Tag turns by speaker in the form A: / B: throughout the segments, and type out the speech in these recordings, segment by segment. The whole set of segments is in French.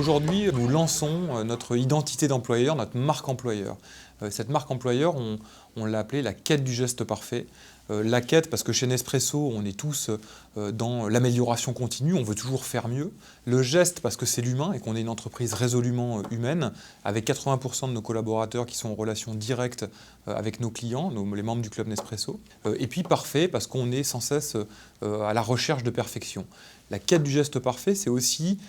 A: Aujourd'hui, nous lançons notre identité d'employeur, notre marque employeur. Cette marque employeur, on l'a appelée la quête du geste parfait. La quête, parce que chez Nespresso, on est tous dans l'amélioration continue, on veut toujours faire mieux. Le geste, parce que c'est l'humain et qu'on est une entreprise résolument humaine, avec 80% de nos collaborateurs qui sont en relation directe avec nos clients, les membres du club Nespresso. Et puis parfait, parce qu'on est sans cesse à la recherche de perfection. La quête du geste parfait, c'est aussi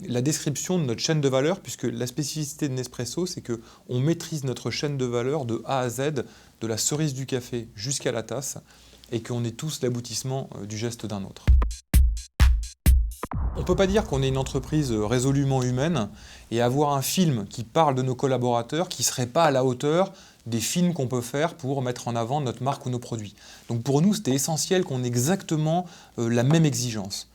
A: la description de notre chaîne de valeur, puisque la spécificité de Nespresso, c'est qu'on maîtrise notre chaîne de valeur de A à Z, de la cerise du café jusqu'à la tasse, et qu'on est tous l'aboutissement du geste d'un autre. On ne peut pas dire qu'on est une entreprise résolument humaine et avoir un film qui parle de nos collaborateurs qui ne serait pas à la hauteur des films qu'on peut faire pour mettre en avant notre marque ou nos produits. Donc pour nous, c'était essentiel qu'on ait exactement la même exigence.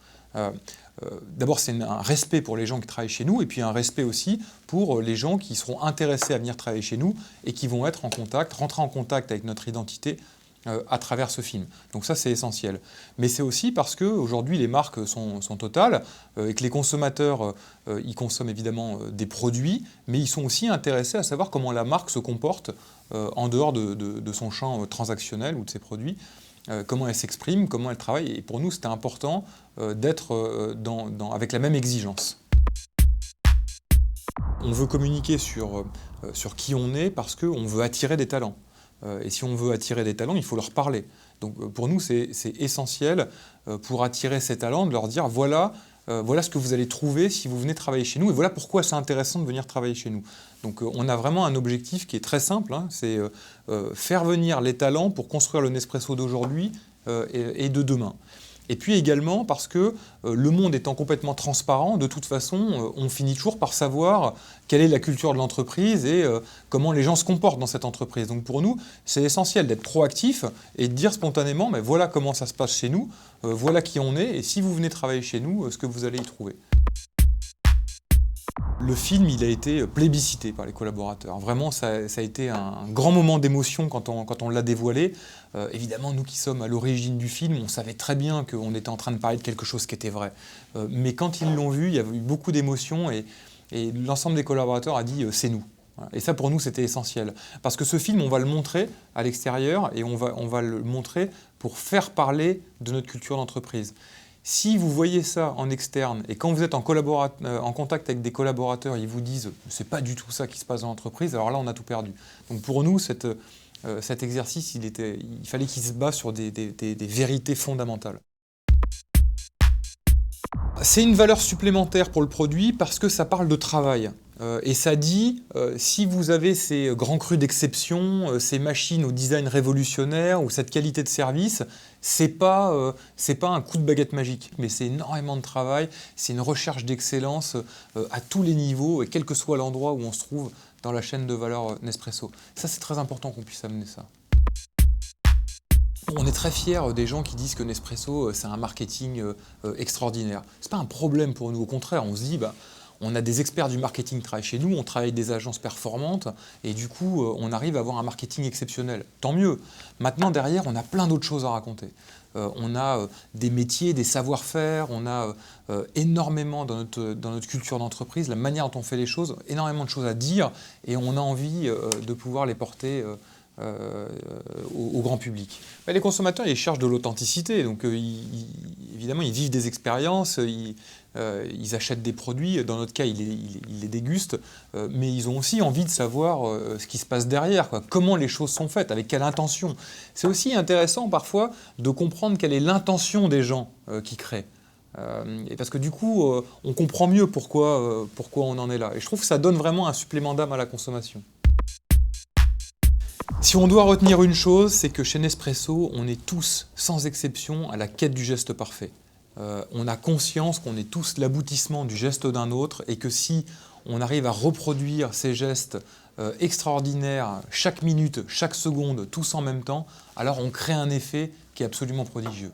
A: D'abord, c'est un respect pour les gens qui travaillent chez nous et puis un respect aussi pour les gens qui seront intéressés à venir travailler chez nous et qui vont être en contact, rentrer en contact avec notre identité à travers ce film. Donc ça, c'est essentiel. Mais c'est aussi parce qu'aujourd'hui, les marques sont totales et que les consommateurs, ils consomment évidemment des produits, mais ils sont aussi intéressés à savoir comment la marque se comporte en dehors de son champ transactionnel ou de ses produits. Comment elle s'exprime, comment elle travaille. Et pour nous, c'était important d'être avec la même exigence. On veut communiquer sur qui on est parce qu'on veut attirer des talents. Et si on veut attirer des talents, il faut leur parler. Donc pour nous, c'est essentiel pour attirer ces talents de leur dire voilà ce que vous allez trouver si vous venez travailler chez nous et voilà pourquoi c'est intéressant de venir travailler chez nous. Donc on a vraiment un objectif qui est très simple, c'est faire venir les talents pour construire le Nespresso d'aujourd'hui et de demain. Et puis également parce que le monde étant complètement transparent, de toute façon, on finit toujours par savoir quelle est la culture de l'entreprise et comment les gens se comportent dans cette entreprise. Donc pour nous, c'est essentiel d'être proactif et de dire spontanément, mais voilà comment ça se passe chez nous, voilà qui on est, et si vous venez travailler chez nous, ce que vous allez y trouver. Le film, il a été plébiscité par les collaborateurs. Vraiment, ça a été un grand moment d'émotion quand on l'a dévoilé. Évidemment, nous qui sommes à l'origine du film, on savait très bien qu'on était en train de parler de quelque chose qui était vrai. Mais quand ils l'ont vu, il y avait eu beaucoup d'émotions et l'ensemble des collaborateurs a dit « c'est nous ». Et ça, pour nous, c'était essentiel. Parce que ce film, on va le montrer à l'extérieur et on va le montrer pour faire parler de notre culture d'entreprise. Si vous voyez ça en externe et quand vous êtes en contact avec des collaborateurs, ils vous disent « c'est pas du tout ça qui se passe dans l'entreprise », alors là, on a tout perdu. Donc pour nous, cet exercice, il fallait qu'il se base sur des vérités fondamentales. C'est une valeur supplémentaire pour le produit parce que ça parle de travail. Et ça dit, si vous avez ces grands crus d'exception, ces machines au design révolutionnaire ou cette qualité de service, c'est pas un coup de baguette magique, mais c'est énormément de travail, c'est une recherche d'excellence à tous les niveaux et quel que soit l'endroit où on se trouve dans la chaîne de valeur Nespresso. Ça, c'est très important qu'on puisse amener ça. On est très fiers des gens qui disent que Nespresso, c'est un marketing extraordinaire. Ce n'est pas un problème pour nous, au contraire, on se dit, on a des experts du marketing qui travaillent chez nous, on travaille avec des agences performantes et du coup, on arrive à avoir un marketing exceptionnel. Tant mieux. Maintenant, derrière, on a plein d'autres choses à raconter. On a des métiers, des savoir-faire, on a énormément dans notre culture d'entreprise, la manière dont on fait les choses, énormément de choses à dire et on a envie de pouvoir les porter au grand public. Les consommateurs, ils cherchent de l'authenticité, donc évidemment, ils vivent des expériences, ils achètent des produits, dans notre cas, ils les dégustent, mais ils ont aussi envie de savoir ce qui se passe derrière, comment les choses sont faites, avec quelle intention. C'est aussi intéressant parfois de comprendre quelle est l'intention des gens qui créent. Et parce que du coup, on comprend mieux pourquoi on en est là. Et je trouve que ça donne vraiment un supplément d'âme à la consommation. Si on doit retenir une chose, c'est que chez Nespresso, on est tous, sans exception, à la quête du geste parfait. On a conscience qu'on est tous l'aboutissement du geste d'un autre et que si on arrive à reproduire ces gestes extraordinaires chaque minute, chaque seconde, tous en même temps, alors on crée un effet qui est absolument prodigieux.